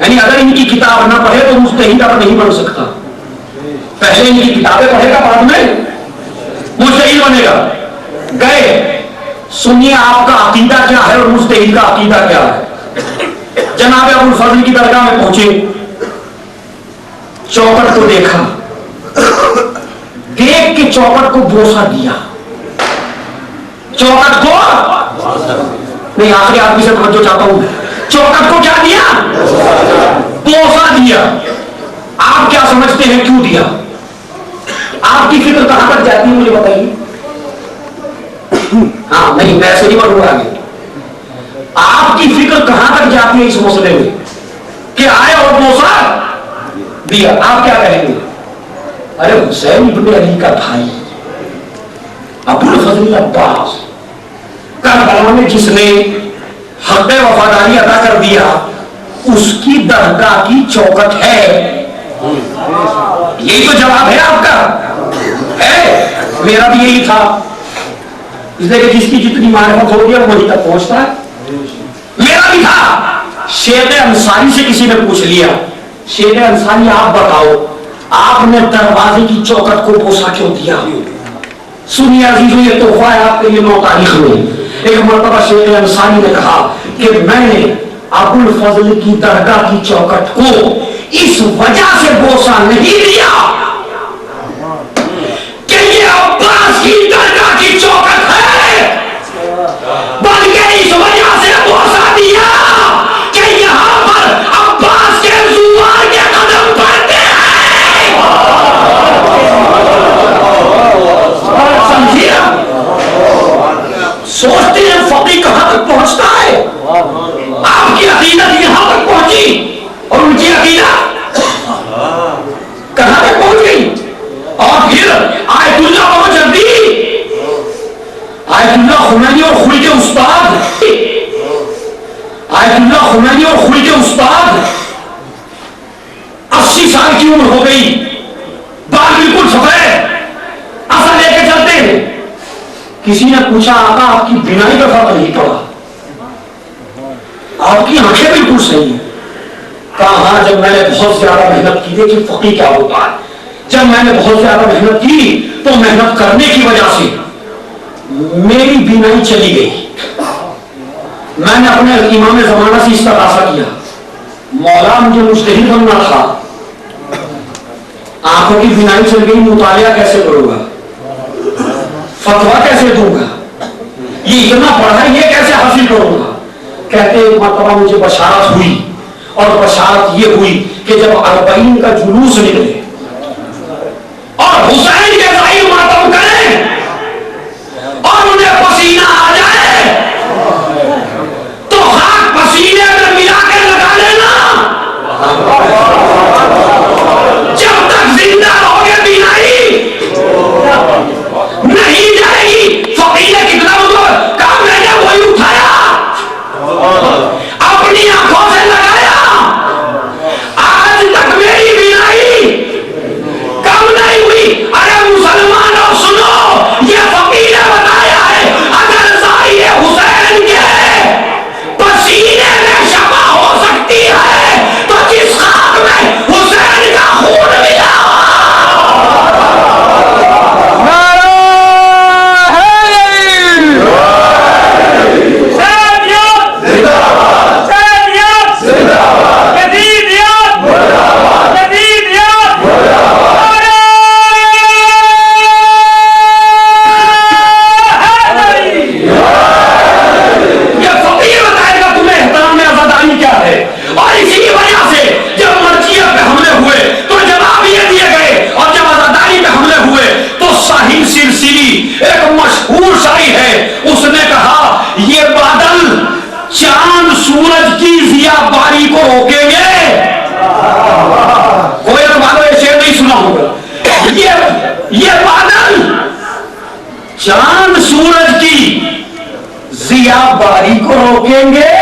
یعنی اگر ان کی کتاب نہ پڑھے تو مجتہد اب نہیں بن سکتا. پہلے ان کی کتابیں پڑھے گا بعد میں مجتہد بنے گا. گئے سنیے آپ کا عقیدہ کیا ہے اور مجتہد کا عقیدہ کیا ہے. جناب ابو الفضل کی درگاہ میں پہنچے, چوکٹ کو دیکھا, دیکھ کے چوکٹ کو بوسہ دیا. چوکٹ کو نہیں, آخری آدمی سے توجہ چاہتا ہوں, چوکٹ کو کیا دیا؟ بوسہ دیا. آپ کیا سمجھتے ہیں کیوں دیا؟ آپ کی فکر کہاں تک جاتی ہے مجھے بتائیے. ہاں نہیں, میں ایسے نہیں بڑھوں آگے. آپ کی فکر کہاں تک جاتی ہے اس مسئلے میں کہ آئے اور بوسہ دیا؟ آپ کیا کہیں گے؟ ارے حسین ابن علی کا بھائی ابو الفضل عباس کربلا میں جس نے حق وفاداری ادا کر دیا اس کی درگاہ کی چوکٹ ہے. یہی تو جواب ہے آپ کا. ہے, میرا بھی یہی تھا. اس لیے کہ جس کی جتنی معرفت ہوگی وہ وہیں تک پہنچتا ہے. میرا بھی تھا. شیخ انصاری سے کسی نے پوچھ لیا, شیخ انصاری آپ بتاؤ آپ نے دروازے کی چوکٹ کو بوسہ کیوں دیا؟ سنیے عزیزو, یہ تحفہ ہے آپ کے لیے 9 تاریخ میں. ایک مرتبہ شیخ انصاری نے کہا کہ میں نے ابو الفضل کی درگاہ کی چوکٹ کو اس وجہ سے بوسہ نہیں دیا کہ یہ عباس کی درگاہ کی چوکٹ ہے, بلکہ اس وجہ سے بوسہ دیا کہ یہاں پر عباس کے زوار کے قدم پڑتے ہیں. سمجھیے, سوچتے ہیں فقیہ کہاں تک پہنچتا ہے. آپ کی عقیدت یہاں تک پہنچی اور ان کی عقیدت کہاں تک پہنچ گئی. اور پھر آیت اللہ بہت جلدی, آیت اللہ خمینی اور خوئی کے استاد, آیت اللہ خمینی اور خوئی کے استاد 80 سال کی عمر ہو گئی, بال بالکل سفید, ایسا لے کے چلتے ہیں. کسی نے پوچھا آقا آپ کی بینائی کا فرق نہیں پڑا, آپ کی آنکھیں بالکل صحیح ہیں. کہا ہاں, جب میں نے بہت زیادہ محنت کی, دیکھیے فقیہ کیا ہوتا ہے, جب میں نے بہت زیادہ محنت کی تو محنت کرنے کی وجہ سے میری بینائی چلی گئی. میں نے اپنے امام زمانہ سے استغاثہ کیا, مولا مجھے مجتہد بننا تھا, آنکھوں کی بینائی چل گئی, مطالعہ کیسے کروں گا, فتویٰ کیسے دوں گا, یہ اتنا پڑھا یہ کیسے حاصل کروں گا. کہتے ایک مرتبہ مجھے بشارت ہوئی, اور بشارت یہ ہوئی کہ جب 40 کا جلوس نکلے اور حسین کے ظاہر ماتم کریں اور انہیں پسینہ آ جائے تو خاک پسینے میں ملا کے لگا لینا. جب تک زندہ رہوگے بینائی نہیں جائے گی. فقیر نے کتنا کام میں نے وہی اٹھایا, اپنی آنکھوں سے لگایا, آج تک میری بینائی کم نہیں ہوئی. ارے مسلمانوں سنو, یہ فقیر نے بتایا ہے اگر ظاہر حسین کے پسینے میں شفا ہو سکتی ہے تو جس خاک میں حسین کا خون ملا. چاند سورج کی ضیا باری کو روکیں گے,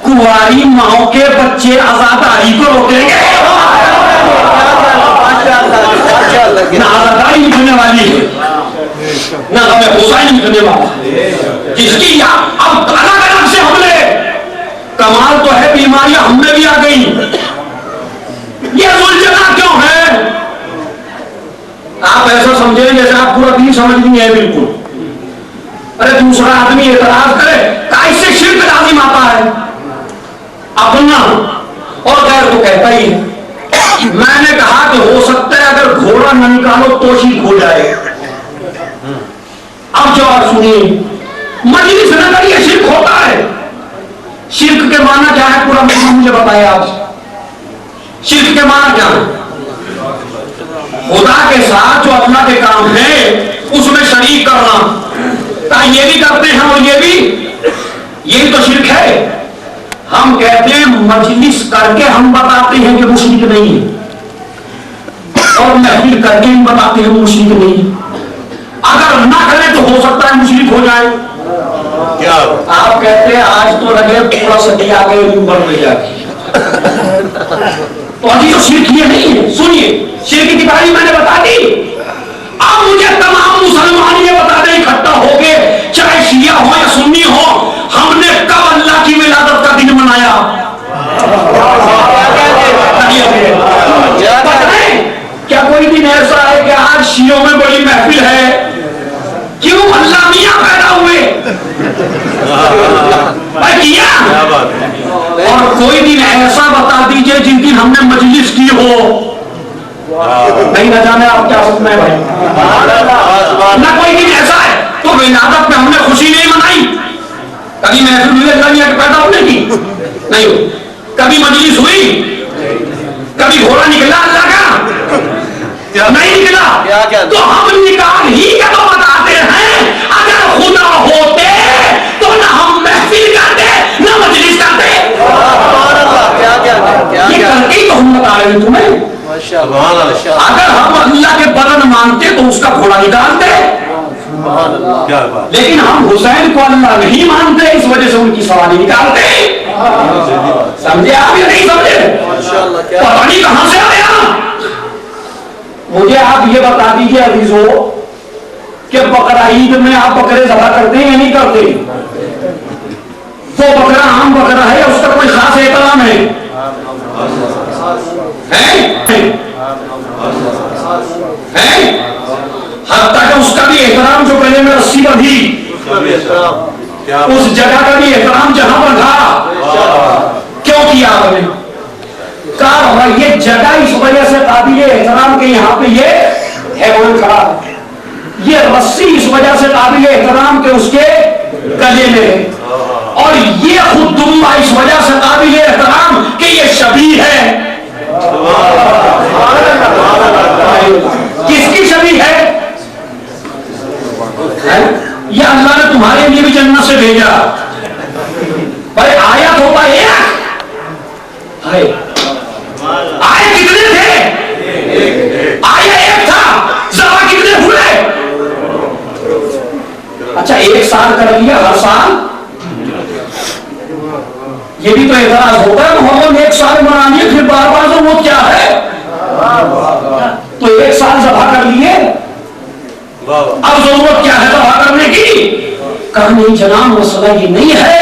کنواری ماؤں کے بچے آزاداری کو روکیں گے. نہ آزاداری نکلنے والی ہے نہ ہمیں حسین نکلنے والا, جس کی اب الگ الگ سے حملے. کمال تو ہے بیماریاں ہم میں بھی آ گئی, समझे जैसे आप पूरा दीन समझ नहीं है बिल्कुल। अरे दूसरा आदमी एतराज करे कैसे शिर्क लाजिम आता है, अपना और गैर तो कहता ही है। मैंने कहा कि हो सकता है अगर घोड़ा न निकालो तो शिर्क हो जाए। अब जवाब सुनिए, मजलिस न करिए शिर्क होता है। शिर्क के माना क्या है पूरा मुझे बताए आप। शिर्क के माना क्या है? खुदा के साथ जो अल्लाह के काम है उसमें शरीक करना। ये भी करते हैं और ये भी, यही तो शिर्क है। हम कहते हैं मजलिस करके हम बताते हैं कि मुशरिक नहीं है, और महफिल करके हम बताते हैं मुशरिक नहीं है। अगर ना करें तो हो सकता है मुशरिक हो जाए। क्या आप कहते हैं आज तो लगे पूरा सदी आ गए ऊपर में जाके, तो अभी तो शिर्क ये नहीं है। सुनिए, शिर्क की बारी मैंने बता दी। अब मुझे तमाम मुसलमान ये बता दें इकट्ठा हो गए, चाहे शिया हो या सुन्नी हो, हमने कब अल्लाह की विलादत का दिन मनाया? क्या कोई दिन ऐसा है कि आज शियों में बड़ी महफिल है? क्यों? अल्लाह मियां पैदा हुए किया। और कोई दिन ऐसा बता दीजिए जिस दिन हमने मजलिस की हो। नहीं न जाने आप क्या सोचना है भाई। ना कोई दिन ऐसा है तो विलादत में हमने खुशी नहीं मनाई। कभी महफिल हुई अल्लाह मियां के पैदा होने की? नहीं हो। कभी मजलिस हुई? कभी घोड़ा निकला अल्लाह का? नहीं निकला। तो हम निकाल ही का तो बताते हैं। अगर खुदा होते तो ना हम महफिल करते ना मजलिस करते। ये करके तो हम बता रहे हैं तुम्हें। अगर हम अल्लाह के बदन मानते तो उसका घोड़ा निकालते, लेकिन हम हुसैन को अल्लाह नहीं मानते, इस वजह से उनकी सवारी निकालते। समझे आप या नहीं समझे? पता नहीं कहां से आया। मुझे आप ये बता दीजिए अजीजों कि बकरा ईद में आप बकरे ज़बह करते हैं या नहीं करते? वो बकरा आम बकरा है, उसका कोई खास एहतराम है? हत्ता का उसका भी एहतराम जो गले में रस्सी बंधी, उस जगह का भी एहतराम जहां बंधा, क्यों किया आपने? कहा ये जगह इस वजह से काबिल एहतराम के यहाँ पे ये हैवान खड़ा है, ये रस्सी इस वजह से काबिल एहतराम के उसके गले में, और ये खुद दुम्बा इस वजह से काबिल एहतराम कि ये शबी है। किसकी शबी है? ये अल्लाह ने तुम्हारे लिए भी जन्नत से भेजा। पर आयत होता एक है। आए कितने थे? आया एक था। ज़बह कितने हुए? अच्छा, एक साल कर लिया, हर साल ये भी तो एतराज होता है। मोहम्मद एक साल बना लिए फिर बार बार तो वो क्या है? तो एक साल ज़बह कर लिए, अब जरूरत क्या है ज़बह करने की? कहने जनाब मसला ये नहीं है,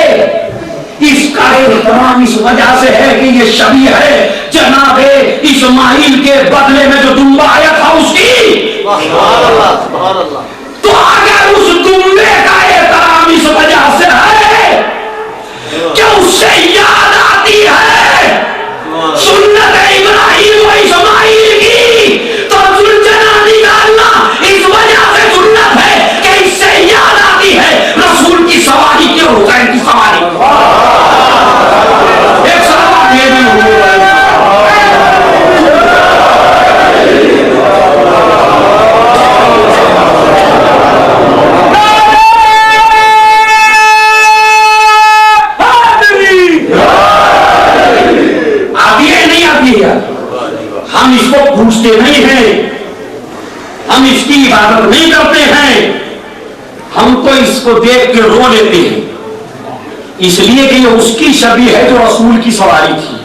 इसका एहतराम इस वजह से है कि ये शबी है जनाबे इस्माइल के बदले में जो दुम्बा आया था उसकी। तो अगर उस दुम्बे का एहतराम इस वजह से है कि उससे याद आती है सुन्नत इब्राहिम व इस्माइल की, तो जुलजना निकालना इस वजह से सुन्नत है कि इससे याद आती है रसूल की सवारी क्यों हुसैन की सवारी। एक सवाल ये भी हुआ हम इसको पूछते नहीं हैं, हम इसकी इबादत नहीं करते हैं, हम तो इसको देख के रो लेते हैं, इसलिए कि ये उसकी शबी है जो रसूल की सवारी थी।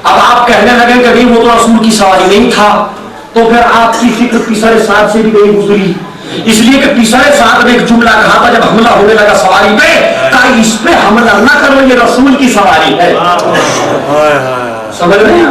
अब आप कहने लगे कि वो तो रसूल की सवारी नहीं था, तो फिर आपकी फिक्र पिसरे साथ से भी नहीं गुजरी, इसलिए कि पिसरे साथ में एक जुमला कहा था जब हमला होने लगा सवारी पे, कहा इस पे हमला ना करो, ये रसूल की सवारी है। समझ रहे हैं?